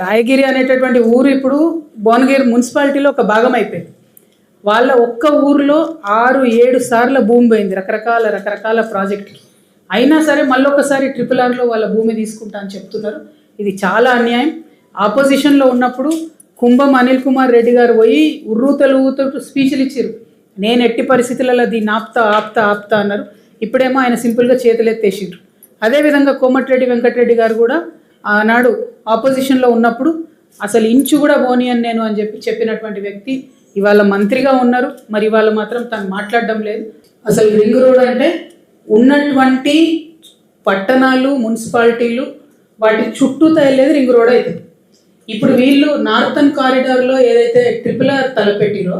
రాయగిరి అనేటటువంటి ఊరు ఇప్పుడు భువనగిరి మున్సిపాలిటీలో ఒక భాగం అయిపోయింది. వాళ్ళ ఒక్క ఊరిలో 6-7 సార్ల భూమి పోయింది రకరకాల ప్రాజెక్టుకి. అయినా సరే మళ్ళొకసారి RRRలో వాళ్ళ భూమి తీసుకుంటా అని చెప్తున్నారు. ఇది చాలా అన్యాయం. ఆపోజిషన్లో ఉన్నప్పుడు కుంభం అనిల్ కుమార్ రెడ్డి గారు పోయి ఉర్రూతలు స్పీచ్లు ఇచ్చారు. నేను ఎట్టి పరిస్థితులలో దీన్ని ఆప్తా అన్నారు. ఇప్పుడేమో ఆయన సింపుల్గా చేతులు ఎత్తేసిండ్రు. అదేవిధంగా కోమటిరెడ్డి వెంకటరెడ్డి గారు కూడా ఆనాడు ఆపోజిషన్లో ఉన్నప్పుడు అసలు ఇంచు కూడా పోనీ అని నేను అని చెప్పినటువంటి వ్యక్తి ఇవాళ మంత్రిగా ఉన్నారు. మరి ఇవాళ మాత్రం తను మాట్లాడడం లేదు. అసలు రింగ్ రోడ్ అంటే ఉన్నటువంటి పట్టణాలు మున్సిపాలిటీలు వాటి చుట్టూ తయలేదు రింగ్ రోడ్ అవుతుంది. ఇప్పుడు వీళ్ళు నార్థన్ కారిడార్లో ఏదైతే RRR తలపెట్టిరో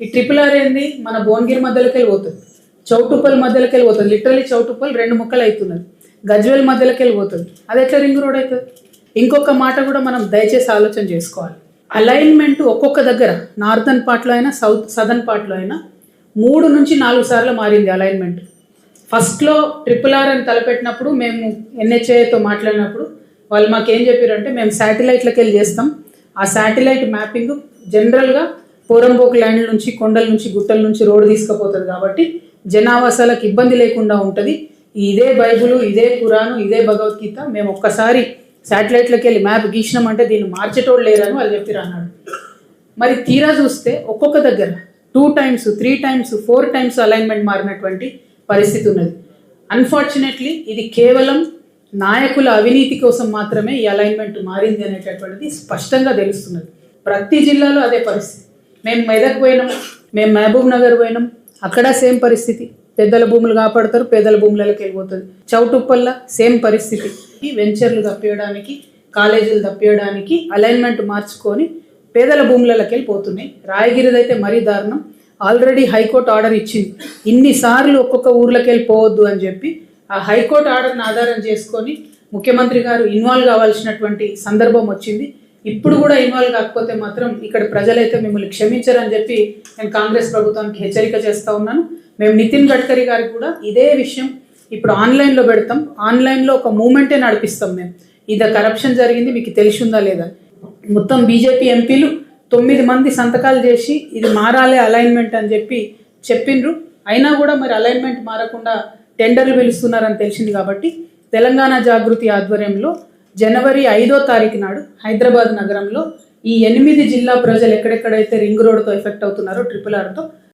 ఈ RRR ఏంది మన భువనగిరి మధ్యలోకి వెళ్ళిపోతుంది, చౌటుప్పల్ మధ్యలోకి వెళ్ళిపోతుంది. లిటరలీ చౌటుప్పల్ 2 ముక్కలు అవుతున్నది. గజ్వేల్ మధ్యలోకి వెళ్ళిపోతుంది. అది ఎట్లా రింగ్ రోడ్ అవుతుంది? ఇంకొక మాట కూడా మనం దయచేసి ఆలోచన చేసుకోవాలి. అలైన్మెంట్ ఒక్కొక్క దగ్గర నార్థన్ పార్ట్లో అయినా సదర్న్ పార్ట్లో అయినా 3 నుంచి 4 సార్లు మారింది అలైన్మెంట్. ఫస్ట్లో RRR అని తలపెట్టినప్పుడు మేము NHAతో మాట్లాడినప్పుడు వాళ్ళు మాకేం చెప్పారంటే మేము శాటిలైట్లకి వెళ్ళి చేస్తాం. ఆ శాటిలైట్ మ్యాపింగ్ జనరల్గా పోరంబోక్ ల్యాండ్ నుంచి కొండల నుంచి గుట్టల నుంచి రోడ్డు తీసుకుపోతుంది కాబట్టి జనావాసాలకు ఇబ్బంది లేకుండా ఉంటుంది. ఇదే బైబుల్, ఇదే ఖురాను, ఇదే భగవద్గీత మేము ఒక్కసారి శాటిలైట్లకి వెళ్ళి మ్యాప్ గీసినామంటే దీన్ని మార్చేటోళ్ళు లేరని వాళ్ళు చెప్పిరు అన్నాడు. మరి తీరా చూస్తే ఒక్కొక్క దగ్గర 2 times, 3 times, 4 times అలైన్మెంట్ మారినటువంటి పరిస్థితి ఉన్నది. అన్ఫార్చునేట్లీ ఇది కేవలం నాయకుల అవినీతి కోసం మాత్రమే ఈ అలైన్మెంట్ మారింది అనేటటువంటిది స్పష్టంగా తెలుస్తున్నది. ప్రతి జిల్లాలో అదే పరిస్థితి. మేము మెదక్ పోయినాం, మేము మహబూబ్ నగర్ పోయినాం, అక్కడ సేమ్ పరిస్థితి. పెద్దల భూములు కాపాడతారు, పేదల భూములకి వెళ్ళిపోతుంది. చౌటుప్పల్ల సేమ్ పరిస్థితి. ఈ వెంచర్లు తప్పియడానికి, కాలేజీలు తప్పియడానికి అలైన్మెంట్ మార్చుకొని పేదల భూములకి వెళ్ళిపోతున్నాయి. రాయగిరిదైతే మరీ దారుణం. ఆల్రెడీ హైకోర్టు ఆర్డర్ ఇచ్చింది ఇన్నిసార్లు ఒక్కొక్క ఊర్లోకి వెళ్ళిపోవద్దు అని చెప్పి. ఆ హైకోర్టు ఆర్డర్ని ఆధారం చేసుకొని ముఖ్యమంత్రి గారు ఇన్వాల్వ్ కావాల్సినటువంటి సందర్భం వచ్చింది. ఇప్పుడు కూడా ఇన్వాల్వ్ కాకపోతే మాత్రం ఇక్కడ ప్రజలైతే మిమ్మల్ని క్షమించరని చెప్పి నేను కాంగ్రెస్ ప్రభుత్వానికి హెచ్చరిక చేస్తూ ఉన్నాను. మేము నితిన్ గడ్కరీ గారికి కూడా ఇదే విషయం ఇప్పుడు ఆన్లైన్లో పెడతాం. ఆన్లైన్లో ఒక మూమెంటే నడిపిస్తాం. మేము ఇది కరప్షన్ జరిగింది మీకు తెలిసి ఉందా లేదా, మొత్తం బీజేపీ ఎంపీలు 9 మంది సంతకాలు చేసి ఇది మారాలి అలైన్మెంట్ అని చెప్పి చెప్పిండ్రు. అయినా కూడా మరి అలైన్మెంట్ మారకుండా టెండర్లు పిలుస్తున్నారని తెలిసింది. కాబట్టి తెలంగాణ జాగృతి ఆధ్వర్యంలో జనవరి 5వ తారీఖు నాడు హైదరాబాద్ నగరంలో ఈ 8 జిల్లా ప్రజలు ఎక్కడెక్కడైతే రింగ్ రోడ్తో ఎఫెక్ట్ అవుతున్నారో RRRతో